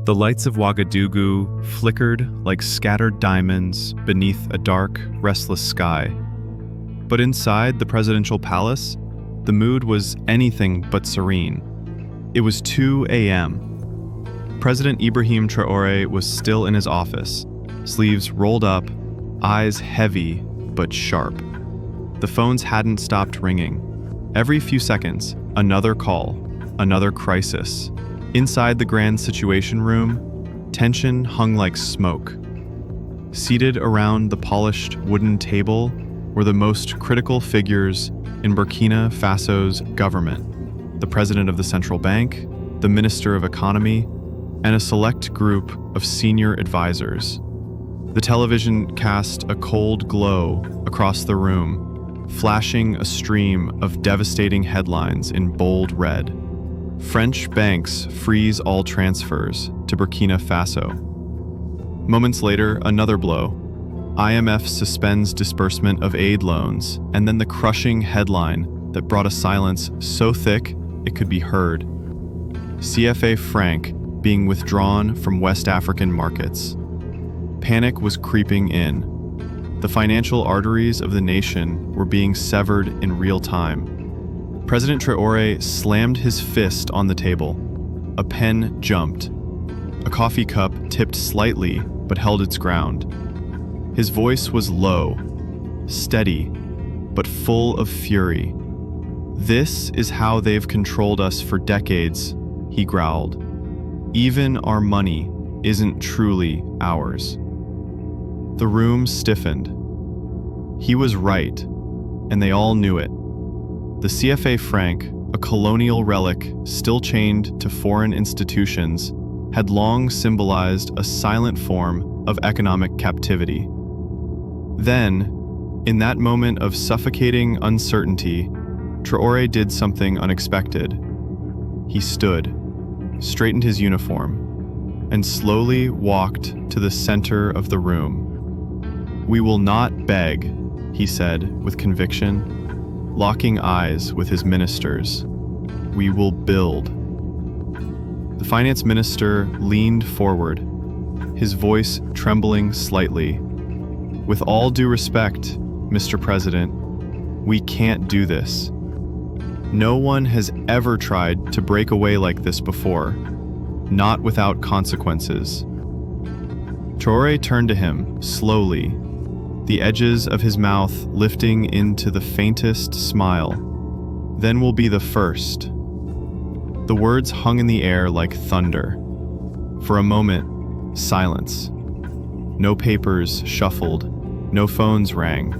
The lights of Ouagadougou flickered like scattered diamonds beneath a dark, restless sky. But inside the presidential palace, the mood was anything but serene. It was 2 a.m. President Ibrahim Traoré was still in his office, sleeves rolled up, eyes heavy but sharp. The phones hadn't stopped ringing. Every few seconds, another call, another crisis. Inside the grand situation room, tension hung like smoke. Seated around the polished wooden table were the most critical figures in Burkina Faso's government: the president of the central bank, the minister of economy, and a select group of senior advisors. The television cast a cold glow across the room, flashing a stream of devastating headlines in bold red. French banks freeze all transfers to Burkina Faso. Moments later, another blow. IMF suspends disbursement of aid loans, and then the crushing headline that brought a silence so thick it could be heard: CFA franc being withdrawn from West African markets. Panic was creeping in. The financial arteries of the nation were being severed in real time. President Traoré slammed his fist on the table. A pen jumped. A coffee cup tipped slightly but held its ground. His voice was low, steady, but full of fury. "This is how they've controlled us for decades," he growled. "Even our money isn't truly ours." The room stiffened. He was right, and they all knew it. The CFA franc, a colonial relic still chained to foreign institutions, had long symbolized a silent form of economic captivity. Then, in that moment of suffocating uncertainty, Traoré did something unexpected. He stood, straightened his uniform, and slowly walked to the center of the room. "We will not beg," he said with conviction, locking eyes with his ministers. "We will build." The finance minister leaned forward, his voice trembling slightly. "With all due respect, Mr. President, we can't do this. No one has ever tried to break away like this before, not without consequences." Traoré turned to him slowly, the edges of his mouth lifting into the faintest smile. "Then we'll be the first." The words hung in the air like thunder. For a moment, silence. No papers shuffled, no phones rang.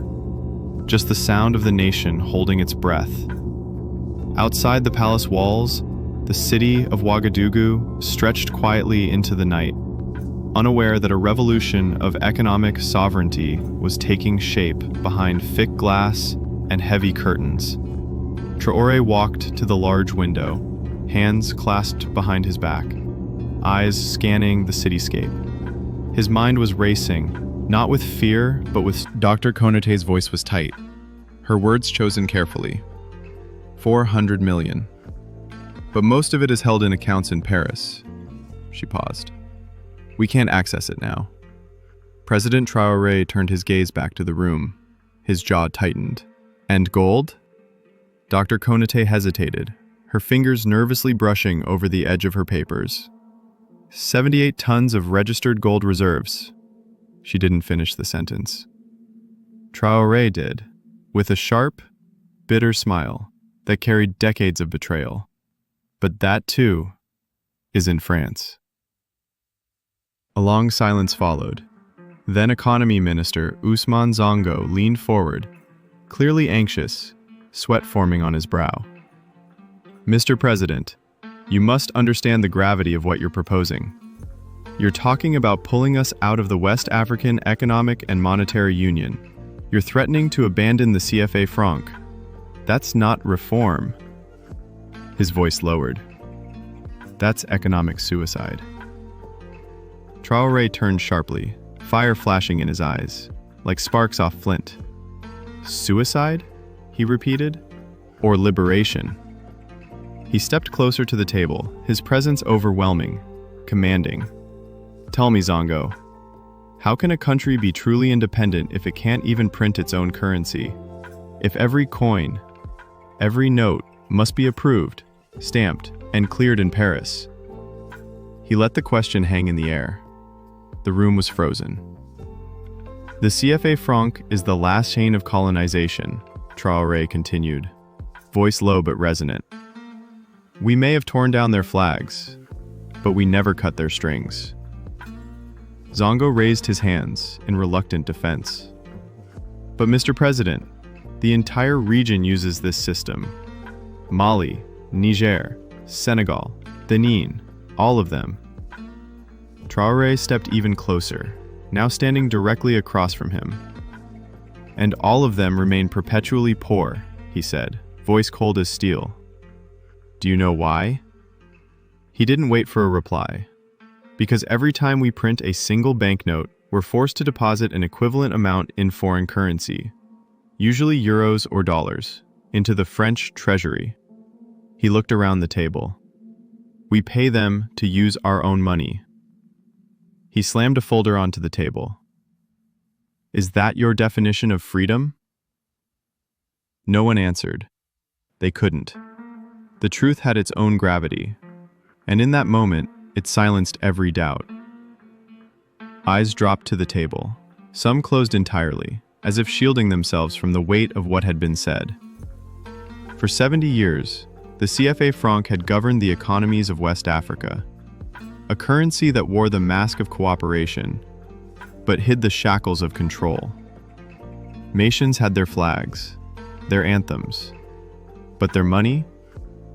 Just the sound of the nation holding its breath. Outside the palace walls, the city of Ouagadougou stretched quietly into the night, unaware that a revolution of economic sovereignty was taking shape behind thick glass and heavy curtains. Traoré walked to the large window, hands clasped behind his back, eyes scanning the cityscape. His mind was racing, not with fear, but with... Dr. Konaté's voice was tight, her words chosen carefully. 400 million. But most of it is held in accounts in Paris. She paused. We can't access it now. President Traoré turned his gaze back to the room. His jaw tightened. And gold? Dr. Konaté hesitated, her fingers nervously brushing over the edge of her papers. 78 tons of registered gold reserves. She didn't finish the sentence. Traoré did, with a sharp, bitter smile that carried decades of betrayal. But that, too, is in France. A long silence followed. Then Economy Minister Ousmane Zongo leaned forward, clearly anxious, sweat forming on his brow. "Mr. President, you must understand the gravity of what you're proposing. You're talking about pulling us out of the West African Economic and Monetary Union. You're threatening to abandon the CFA franc. That's not reform." His voice lowered. "That's economic suicide." Traoré turned sharply, fire flashing in his eyes, like sparks off flint. "Suicide?" he repeated. "Or liberation?" He stepped closer to the table, his presence overwhelming, commanding. Tell me, Zongo, how can a country be truly independent if it can't even print its own currency? If every coin, every note must be approved, stamped, and cleared in Paris? He let the question hang in the air. The room was frozen. The CFA franc is the last chain of colonization, Traoré continued, voice low but resonant. We may have torn down their flags, but we never cut their strings. Zongo raised his hands in reluctant defense. But Mr. President, the entire region uses this system. Mali, Niger, Senegal, Benin, all of them. Traoré stepped even closer, now standing directly across from him. And all of them remain perpetually poor, he said, voice cold as steel. Do you know why? He didn't wait for a reply. Because every time we print a single banknote, we're forced to deposit an equivalent amount in foreign currency, usually euros or dollars, into the French treasury. He looked around the table. We pay them to use our own money. He slammed a folder onto the table. Is that your definition of freedom? No one answered. They couldn't. The truth had its own gravity, and in that moment, it silenced every doubt. Eyes dropped to the table. Some closed entirely, as if shielding themselves from the weight of what had been said. For 70 years, the CFA franc had governed the economies of West Africa, a currency that wore the mask of cooperation, but hid the shackles of control. Nations had their flags, their anthems, but their money,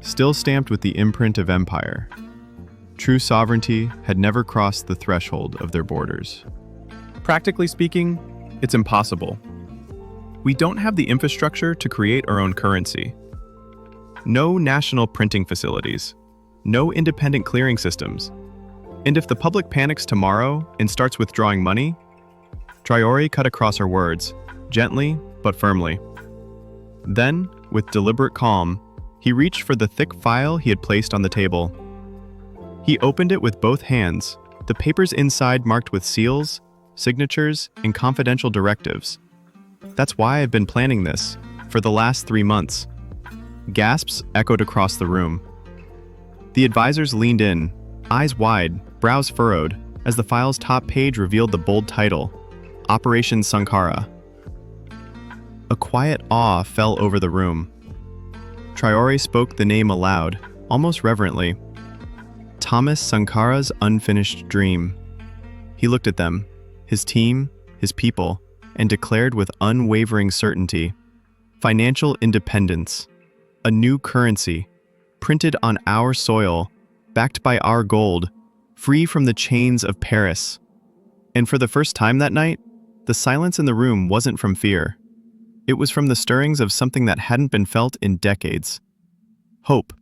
still stamped with the imprint of empire. True sovereignty had never crossed the threshold of their borders. Practically speaking, it's impossible. We don't have the infrastructure to create our own currency. No national printing facilities, no independent clearing systems. And if the public panics tomorrow and starts withdrawing money, Traoré cut across her words, gently but firmly. Then, with deliberate calm, he reached for the thick file he had placed on the table. He opened it with both hands, the papers inside marked with seals, signatures, and confidential directives. That's why I've been planning this, for the last 3 months. Gasps echoed across the room. The advisors leaned in, eyes wide, brows furrowed, as the file's top page revealed the bold title, Operation Sankara. A quiet awe fell over the room. Traoré spoke the name aloud, almost reverently. Thomas Sankara's unfinished dream. He looked at them, his team, his people, and declared with unwavering certainty, financial independence, a new currency, printed on our soil, backed by our gold, free from the chains of Paris. And for the first time that night, the silence in the room wasn't from fear. It was from the stirrings of something that hadn't been felt in decades. Hope.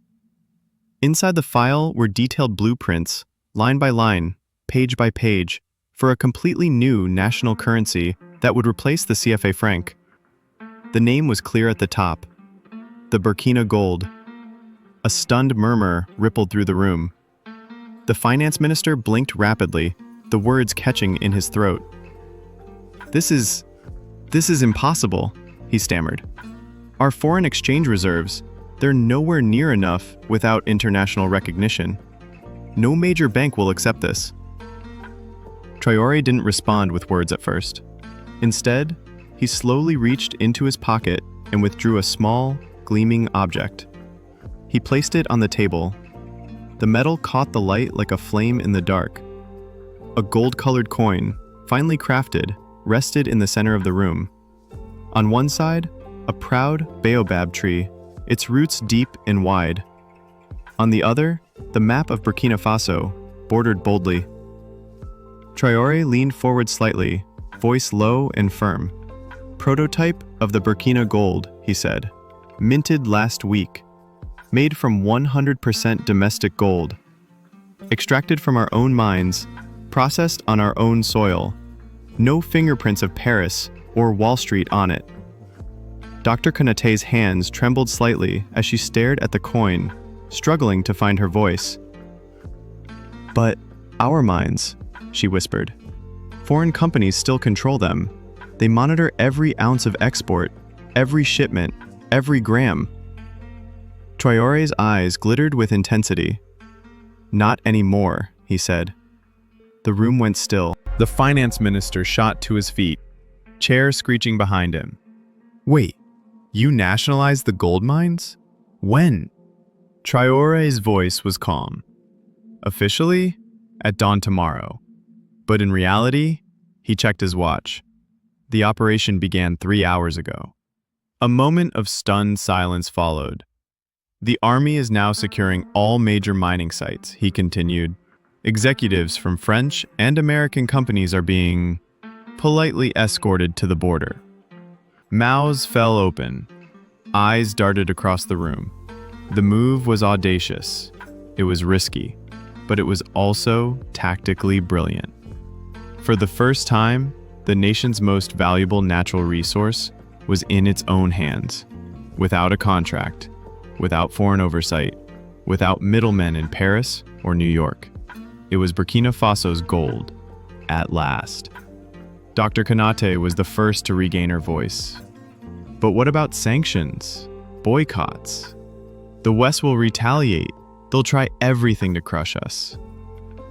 Inside the file were detailed blueprints, line by line, page by page, for a completely new national currency that would replace the CFA franc. The name was clear at the top, the Burkina gold. A stunned murmur rippled through the room. The finance minister blinked rapidly, the words catching in his throat. This is impossible, he stammered. Our foreign exchange reserves, they're nowhere near enough without international recognition. No major bank will accept this. Traoré didn't respond with words at first. Instead, he slowly reached into his pocket and withdrew a small, gleaming object. He placed it on the table. The metal caught the light like a flame in the dark. A gold-colored coin, finely crafted, rested in the center of the room. On one side, a proud baobab tree, its roots deep and wide. On the other, the map of Burkina Faso, bordered boldly. Traoré leaned forward slightly, voice low and firm. Prototype of the Burkina gold, he said. Minted last week. Made from 100% domestic gold. Extracted from our own mines, processed on our own soil. No fingerprints of Paris or Wall Street on it. Dr. Konaté's hands trembled slightly as she stared at the coin, struggling to find her voice. But our mines, she whispered. Foreign companies still control them. They monitor every ounce of export, every shipment, every gram. Traoré's eyes glittered with intensity. Not anymore, he said. The room went still. The finance minister shot to his feet, chair screeching behind him. Wait, you nationalized the gold mines? When? Traoré's voice was calm. Officially, at dawn tomorrow. But in reality, he checked his watch. The operation began 3 hours ago. A moment of stunned silence followed. The army is now securing all major mining sites, he continued. Executives from French and American companies are being politely escorted to the border. Mouths fell open. Eyes darted across the room. The move was audacious. It was risky, but it was also tactically brilliant. For the first time, the nation's most valuable natural resource was in its own hands, without a contract, without foreign oversight, without middlemen in Paris or New York. It was Burkina Faso's gold, at last. Dr. Konate was the first to regain her voice. But what about sanctions? Boycotts? The West will retaliate. They'll try everything to crush us.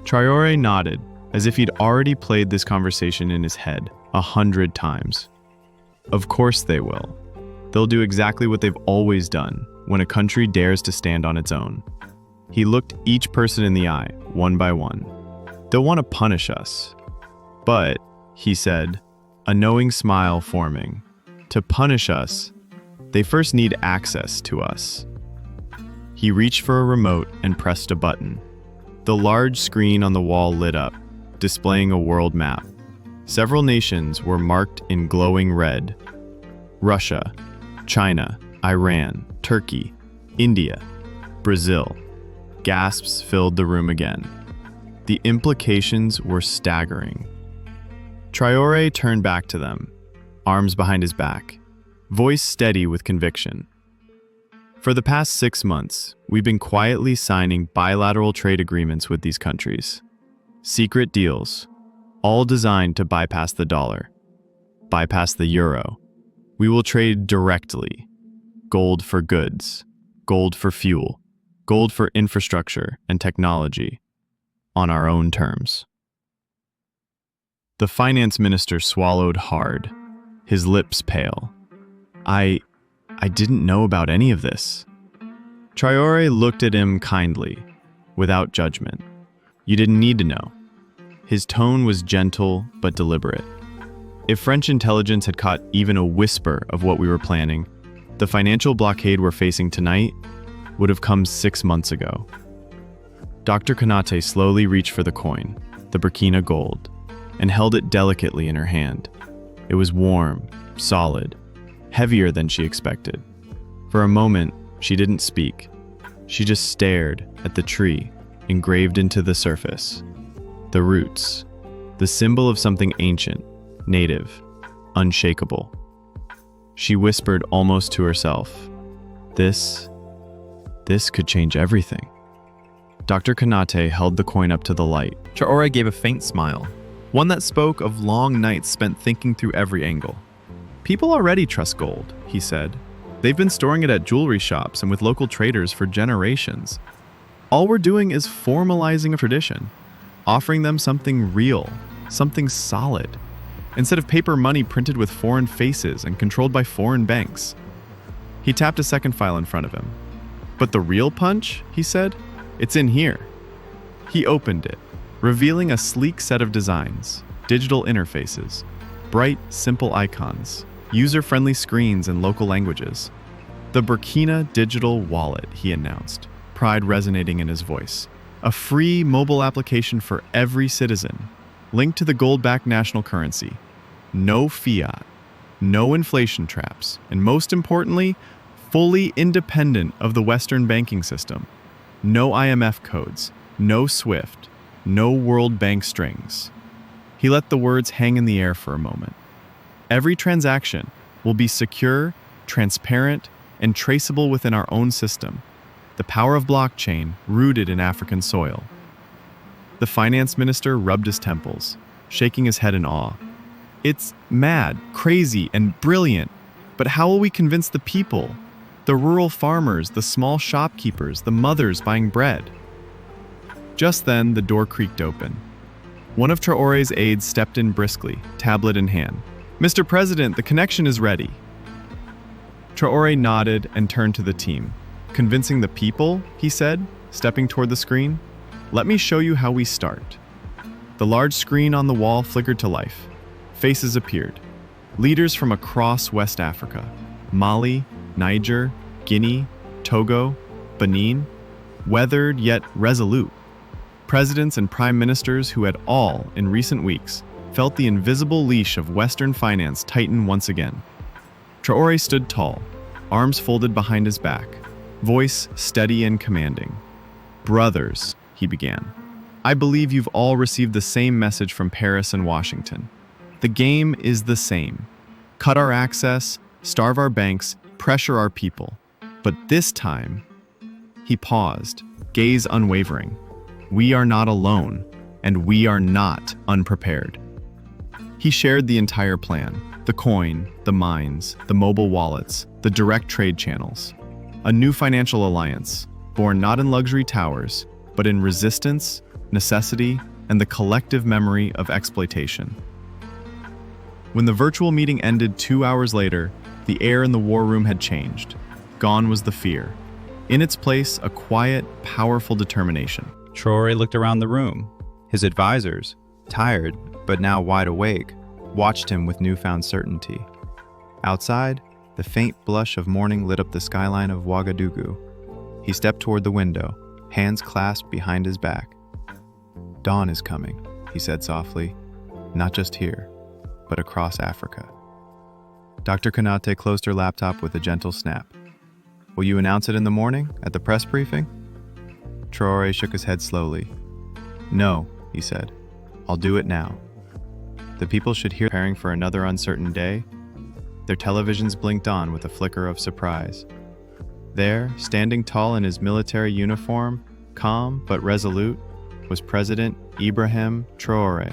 Traoré nodded, as if he'd already played this conversation in his head 100 times. Of course they will. They'll do exactly what they've always done when a country dares to stand on its own. He looked each person in the eye, one by one. They'll want to punish us. But, he said, a knowing smile forming, to punish us, they first need access to us. He reached for a remote and pressed a button. The large screen on the wall lit up, displaying a world map. Several nations were marked in glowing red. Russia, China, Iran, Turkey, India, Brazil. Gasps filled the room again. The implications were staggering. Traoré turned back to them, arms behind his back, voice steady with conviction. For the past 6 months, we've been quietly signing bilateral trade agreements with these countries. Secret deals, all designed to bypass the dollar, bypass the euro. We will trade directly. Gold for goods, gold for fuel, gold for infrastructure and technology, on our own terms. The finance minister swallowed hard, his lips pale. I didn't know about any of this. Traoré looked at him kindly, without judgment. You didn't need to know. His tone was gentle but deliberate. If French intelligence had caught even a whisper of what we were planning, the financial blockade we're facing tonight would have come 6 months ago. Dr. Konate slowly reached for the coin, the Burkina gold, and held it delicately in her hand. It was warm, solid, heavier than she expected. For a moment, she didn't speak. She just stared at the tree engraved into the surface. The roots, the symbol of something ancient, native, unshakable. She whispered almost to herself, This could change everything. Dr. Konate held the coin up to the light. Traoré gave a faint smile, one that spoke of long nights spent thinking through every angle. People already trust gold, he said. They've been storing it at jewelry shops and with local traders for generations. All we're doing is formalizing a tradition, offering them something real, something solid, instead of paper money printed with foreign faces and controlled by foreign banks. He tapped a second file in front of him. But the real punch, he said, it's in here. He opened it, revealing a sleek set of designs, digital interfaces, bright, simple icons, user-friendly screens in local languages. The Burkina Digital Wallet, he announced, pride resonating in his voice. A free mobile application for every citizen, linked to the gold-backed national currency. No fiat, no inflation traps, and most importantly, fully independent of the Western banking system. No IMF codes, no SWIFT, no World Bank strings. He let the words hang in the air for a moment. Every transaction will be secure, transparent, and traceable within our own system. The power of blockchain rooted in African soil. The finance minister rubbed his temples, shaking his head in awe. It's mad, crazy, and brilliant. But how will we convince the people? The rural farmers, the small shopkeepers, the mothers buying bread. Just then, the door creaked open. One of Traoré's aides stepped in briskly, tablet in hand. "Mr. President, the connection is ready." Traoré nodded and turned to the team. "Convincing the people," he said, stepping toward the screen. "Let me show you how we start." The large screen on the wall flickered to life. Faces appeared. Leaders from across West Africa: Mali, Niger, Guinea, Togo, Benin, weathered yet resolute. Presidents and prime ministers who had all, in recent weeks, felt the invisible leash of Western finance tighten once again. Traoré stood tall, arms folded behind his back, voice steady and commanding. "Brothers," he began, "I believe you've all received the same message from Paris and Washington. The game is the same. Cut our access, starve our banks, pressure our people. But this time," he paused, gaze unwavering, "we are not alone, and we are not unprepared." He shared the entire plan: the coin, the mines, the mobile wallets, the direct trade channels. A new financial alliance, born not in luxury towers, but in resistance, necessity, and the collective memory of exploitation. When the virtual meeting ended 2 hours later, the air in the war room had changed. Gone was the fear. In its place, a quiet, powerful determination. Traoré looked around the room. His advisors, tired but now wide awake, watched him with newfound certainty. Outside, the faint blush of morning lit up the skyline of Ouagadougou. He stepped toward the window, hands clasped behind his back. "Dawn is coming," he said softly, "not just here, but across Africa." Dr. Konate closed her laptop with a gentle snap. "Will you announce it in the morning, at the press briefing?" Traoré shook his head slowly. "No," he said. "I'll do it now. The people should hear preparing for another uncertain day." Their televisions blinked on with a flicker of surprise. There, standing tall in his military uniform, calm but resolute, was President Ibrahim Traoré.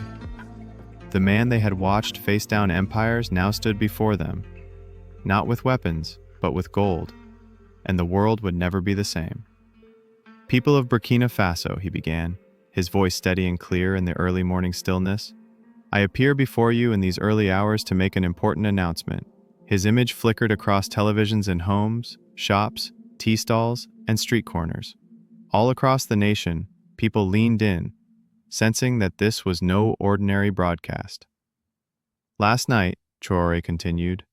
The man they had watched face down empires now stood before them, not with weapons, but with gold, and the world would never be the same. "People of Burkina Faso," he began, his voice steady and clear in the early morning stillness, "I appear before you in these early hours to make an important announcement." His image flickered across televisions in homes, shops, tea stalls, and street corners. All across the nation, people leaned in, sensing that this was no ordinary broadcast. "Last night," Traoré continued,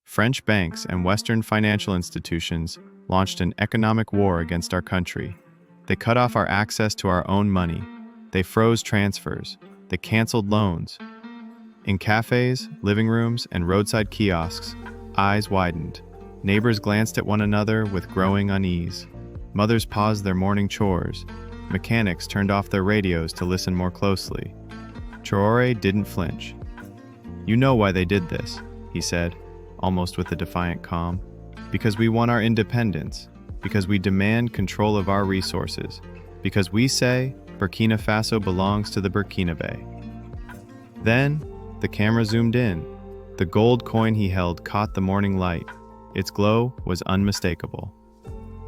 "French banks and Western financial institutions launched an economic war against our country. They cut off our access to our own money. They froze transfers. They canceled loans. In cafes, living rooms, and roadside kiosks, eyes widened. Neighbors glanced at one another with growing unease. Mothers paused their morning chores. Mechanics turned off their radios to listen more closely. Traoré didn't flinch. "You know why they did this," he said, almost with a defiant calm. "Because we want our independence. Because we demand control of our resources. Because we say Burkina Faso belongs to the Burkinabe." Then, the camera zoomed in. The gold coin he held caught the morning light. Its glow was unmistakable.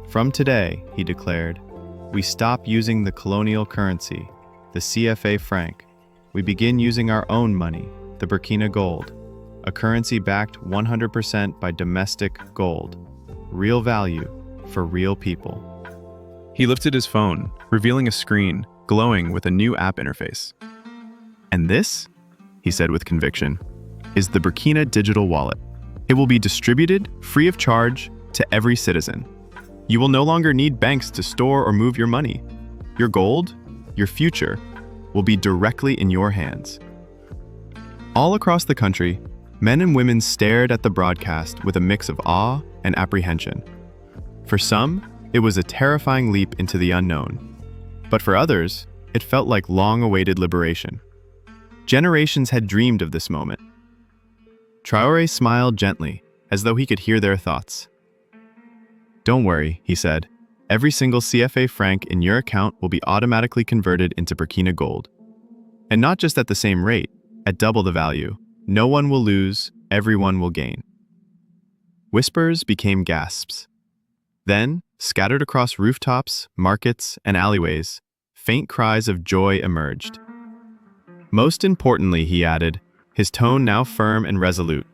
"From today," he declared, "we stop using the colonial currency, the CFA franc. We begin using our own money, the Burkina gold, a currency backed 100% by domestic gold. Real value for real people." He lifted his phone, revealing a screen glowing with a new app interface. "And this," he said with conviction, "is the Burkina digital wallet. It will be distributed free of charge to every citizen. You will no longer need banks to store or move your money. Your gold, your future, will be directly in your hands." All across the country, men and women stared at the broadcast with a mix of awe and apprehension. For some, it was a terrifying leap into the unknown. But for others, it felt like long-awaited liberation. Generations had dreamed of this moment. Traoré smiled gently, as though he could hear their thoughts. "Don't worry," he said. Every single CFA franc in your account will be automatically converted into Burkina gold. And not just at the same rate, at double the value. No one will lose, everyone will gain. Whispers became gasps. Then, scattered across rooftops, markets, and alleyways, faint cries of joy emerged. Most importantly, he added, his tone now firm and resolute,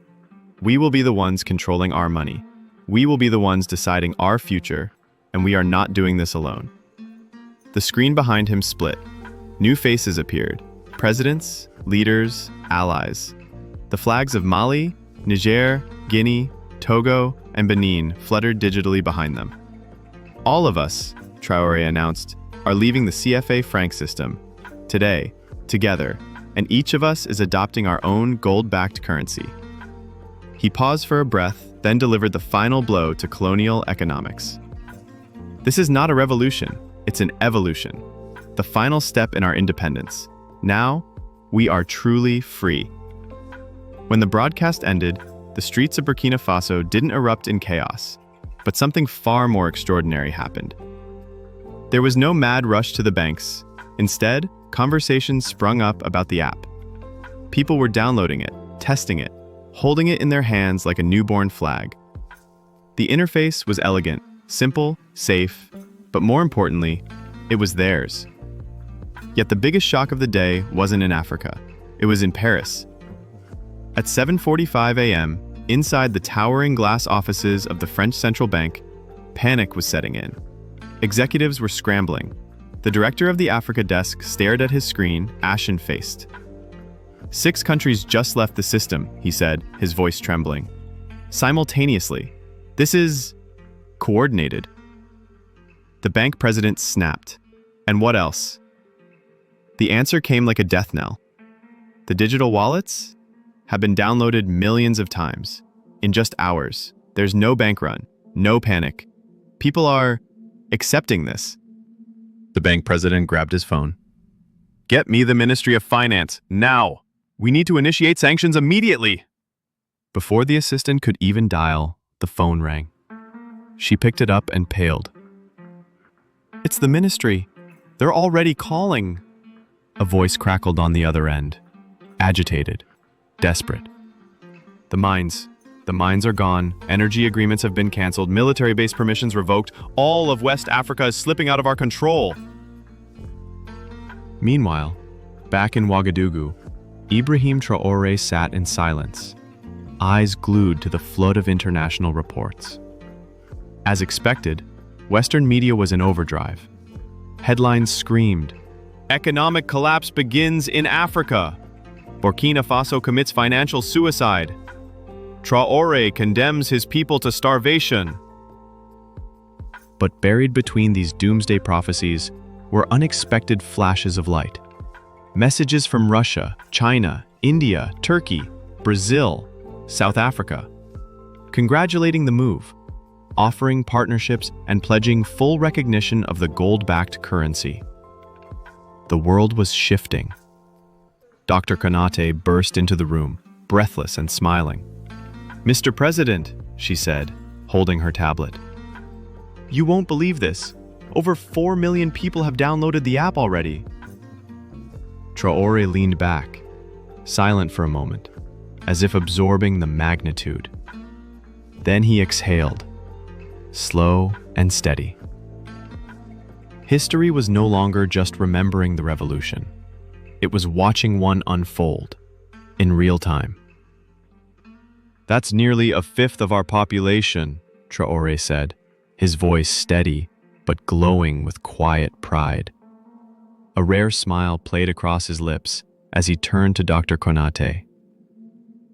we will be the ones controlling our money. We will be the ones deciding our future, and we are not doing this alone. The screen behind him split. New faces appeared. Presidents, leaders, allies. The flags of Mali, Niger, Guinea, Togo, and Benin fluttered digitally behind them. All of us, Traoré announced, are leaving the CFA franc system. Today, together, and each of us is adopting our own gold-backed currency. He paused for a breath, then delivered the final blow to colonial economics. This is not a revolution, it's an evolution. The final step in our independence. Now, we are truly free. When the broadcast ended, the streets of Burkina Faso didn't erupt in chaos, but something far more extraordinary happened. There was no mad rush to the banks. Instead, conversations sprung up about the app. People were downloading it, testing it, holding it in their hands like a newborn flag. The interface was elegant, simple, safe, but more importantly, it was theirs. Yet the biggest shock of the day wasn't in Africa. It was in Paris. At 7:45 a.m., inside the towering glass offices of the French Central Bank, panic was setting in. Executives were scrambling. The director of the Africa desk stared at his screen, ashen-faced. 6 countries just left the system, he said, his voice trembling. Simultaneously. This is coordinated. The bank president snapped. And what else? The answer came like a death knell. The digital wallets have been downloaded millions of times. In just hours. There's no bank run, no panic. People are accepting this. The bank president grabbed his phone. Get me the Ministry of Finance, now! We need to initiate sanctions immediately! Before the assistant could even dial, the phone rang. She picked it up and paled. It's the ministry. They're already calling. A voice crackled on the other end. Agitated. Desperate. The mines are gone. Energy agreements have been canceled. Military base permissions revoked. All of West Africa is slipping out of our control. Meanwhile, back in Ouagadougou, Ibrahim Traoré sat in silence, eyes glued to the flood of international reports. As expected, Western media was in overdrive. Headlines screamed, "Economic collapse begins in Africa. Burkina Faso commits financial suicide. Traoré condemns his people to starvation." But buried between these doomsday prophecies were unexpected flashes of light. Messages from Russia, China, India, Turkey, Brazil, South Africa, congratulating the move, offering partnerships and pledging full recognition of the gold-backed currency. The world was shifting. Dr. Konate burst into the room, breathless and smiling. "Mr. President," she said, holding her tablet. "You won't believe this. Over 4 million people have downloaded the app already." Traoré leaned back, silent for a moment, as if absorbing the magnitude. Then he exhaled, slow and steady. History was no longer just remembering the revolution. It was watching one unfold, in real time. "That's nearly a fifth of our population," Traoré said, his voice steady but glowing with quiet pride. A rare smile played across his lips as he turned to Dr. Konate.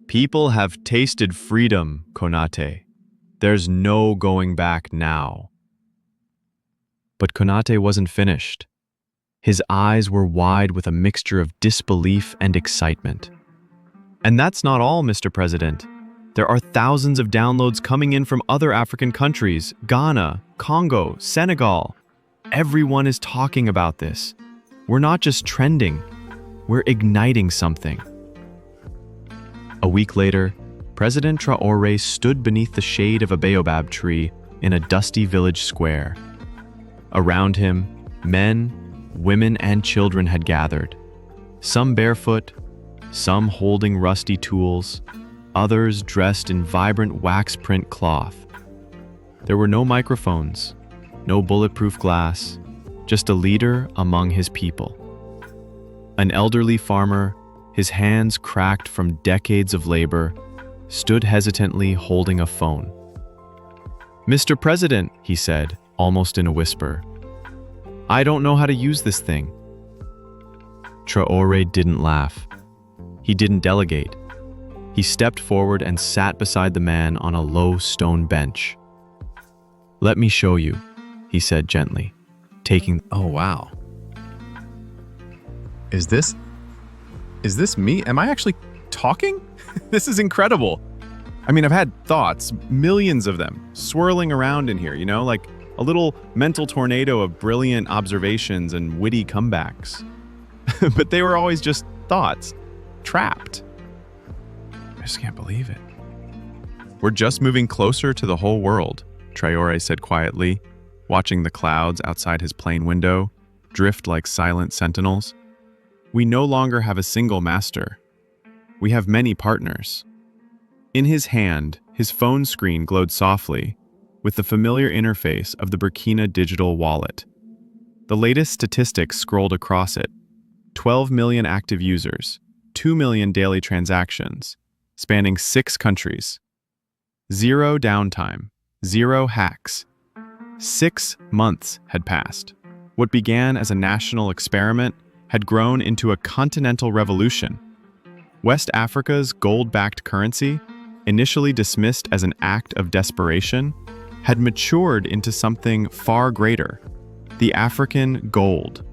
"People have tasted freedom, Konate. There's no going back now." But Konate wasn't finished. His eyes were wide with a mixture of disbelief and excitement. "And that's not all, Mr. President. There are thousands of downloads coming in from other African countries, Ghana, Congo, Senegal. Everyone is talking about this. We're not just trending, we're igniting something." A week later, President Traoré stood beneath the shade of a baobab tree in a dusty village square. Around him, men, women, and children had gathered. Some barefoot, some holding rusty tools, others dressed in vibrant wax print cloth. There were no microphones, no bulletproof glass, just a leader among his people. An elderly farmer, his hands cracked from decades of labor, stood hesitantly holding a phone. "Mr. President," he said, almost in a whisper, "I don't know how to use this thing." Traoré didn't laugh. He didn't delegate. He stepped forward and sat beside the man on a low stone bench. "Let me show you," he said gently, taking... Oh, wow. Is this me? Am I actually talking? This is incredible. I mean, I've had thoughts, millions of them, swirling around in here, like a little mental tornado of brilliant observations and witty comebacks. But they were always just thoughts, trapped. I just can't believe it. "We're just moving closer to the whole world," Traoré said quietly, watching the clouds outside his plane window drift like silent sentinels. "We no longer have a single master. We have many partners." In his hand, his phone screen glowed softly, with the familiar interface of the Burkina digital wallet. The latest statistics scrolled across it: 12 million active users, 2 million daily transactions, spanning 6 countries. Zero downtime, zero hacks. 6 months had passed. What began as a national experiment had grown into a continental revolution. West Africa's gold-backed currency, initially dismissed as an act of desperation, had matured into something far greater: the African gold.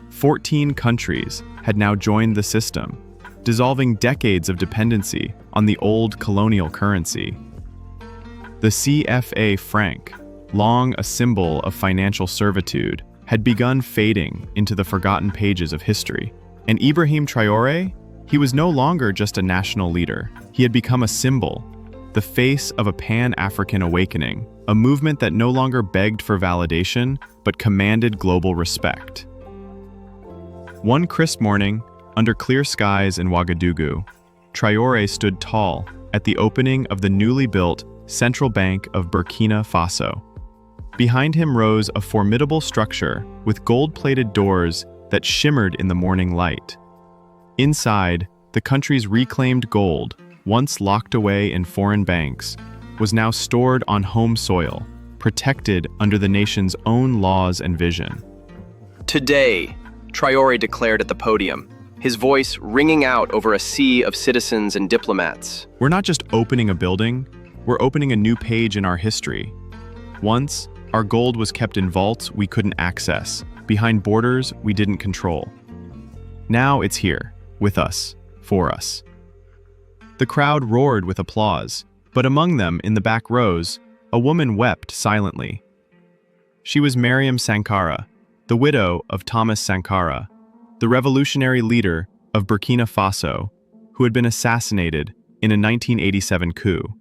14 countries had now joined the system, dissolving decades of dependency on the old colonial currency. The CFA franc, long a symbol of financial servitude, had begun fading into the forgotten pages of history. And Ibrahim Traoré, he was no longer just a national leader. He had become a symbol, the face of a Pan-African awakening, a movement that no longer begged for validation, but commanded global respect. One crisp morning, under clear skies in Ouagadougou, Traoré stood tall at the opening of the newly built Central Bank of Burkina Faso. Behind him rose a formidable structure with gold-plated doors that shimmered in the morning light. Inside, the country's reclaimed gold, once locked away in foreign banks, was now stored on home soil, protected under the nation's own laws and vision. "Today," Traoré declared at the podium, his voice ringing out over a sea of citizens and diplomats. "We're not just opening a building, we're opening a new page in our history. Once, our gold was kept in vaults we couldn't access, behind borders we didn't control. Now it's here, with us, for us." The crowd roared with applause, but among them, in the back rows, a woman wept silently. She was Mariam Sankara, the widow of Thomas Sankara, the revolutionary leader of Burkina Faso, who had been assassinated in a 1987 coup.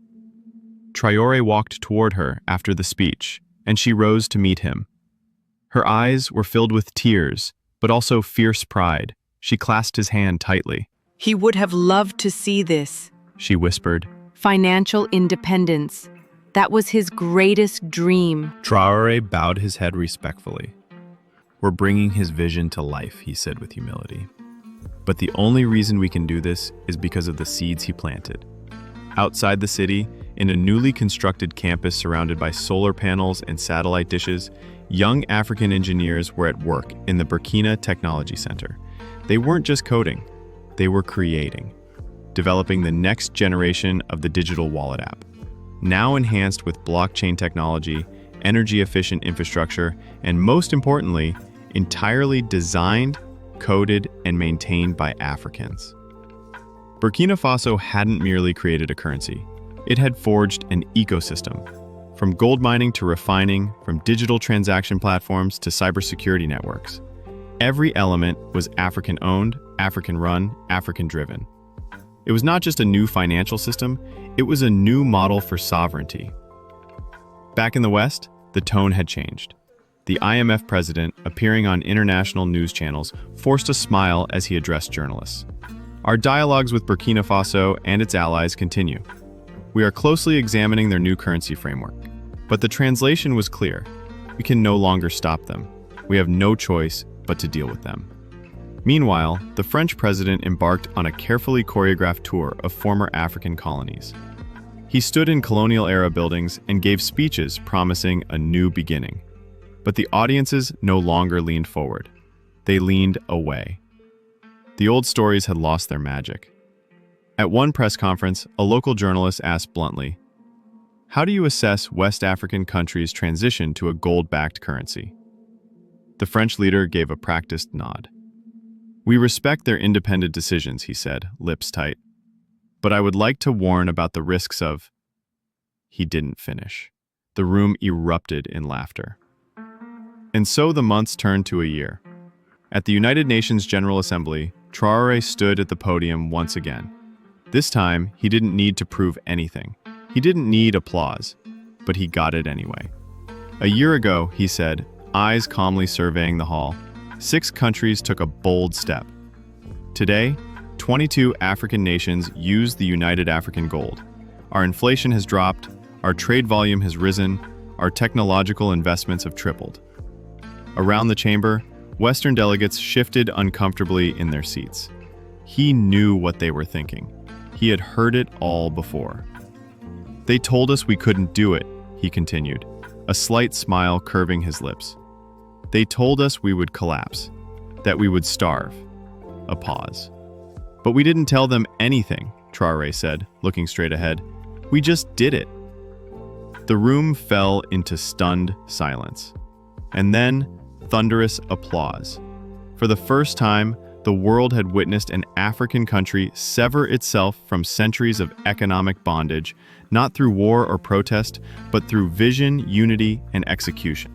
Traoré walked toward her after the speech, and she rose to meet him. Her eyes were filled with tears, but also fierce pride. She clasped his hand tightly. "He would have loved to see this," she whispered. "Financial independence. That was his greatest dream." Traoré bowed his head respectfully. "We're bringing his vision to life," he said with humility. "But the only reason we can do this is because of the seeds he planted." Outside the city, in a newly constructed campus surrounded by solar panels and satellite dishes, young African engineers were at work in the Burkina Technology Center. They weren't just coding, they were creating, developing the next generation of the digital wallet app, now enhanced with blockchain technology, energy-efficient infrastructure, and most importantly, entirely designed, coded, and maintained by Africans. Burkina Faso hadn't merely created a currency. It had forged an ecosystem. From gold mining to refining, from digital transaction platforms to cybersecurity networks. Every element was African-owned, African-run, African-driven. It was not just a new financial system, it was a new model for sovereignty. Back in the West, the tone had changed. The IMF president, appearing on international news channels, forced a smile as he addressed journalists. Our dialogues with Burkina Faso and its allies continue. We are closely examining their new currency framework. But the translation was clear. We can no longer stop them. We have no choice but to deal with them. Meanwhile, the French president embarked on a carefully choreographed tour of former African colonies. He stood in colonial-era buildings and gave speeches promising a new beginning. But the audiences no longer leaned forward. They leaned away. The old stories had lost their magic. At one press conference, a local journalist asked bluntly, "How do you assess West African countries' transition to a gold-backed currency?" The French leader gave a practiced nod. "We respect their independent decisions," he said, lips tight. "But I would like to warn about the risks of—" He didn't finish. The room erupted in laughter. And so the months turned to a year. At the United Nations General Assembly, Traoré stood at the podium once again. This time, he didn't need to prove anything. He didn't need applause, but he got it anyway. A year ago, he said, eyes calmly surveying the hall, 6 countries took a bold step. Today, 22 African nations use the United African Gold. Our inflation has dropped, our trade volume has risen, our technological investments have tripled. Around the chamber, Western delegates shifted uncomfortably in their seats. He knew what they were thinking. He had heard it all before. "They told us we couldn't do it," he continued, a slight smile curving his lips. "They told us we would collapse, that we would starve." A pause. "But we didn't tell them anything," Traoré said, looking straight ahead. "We just did it." The room fell into stunned silence. And then, thunderous applause. For the first time, the world had witnessed an African country sever itself from centuries of economic bondage, not through war or protest, but through vision, unity, and execution.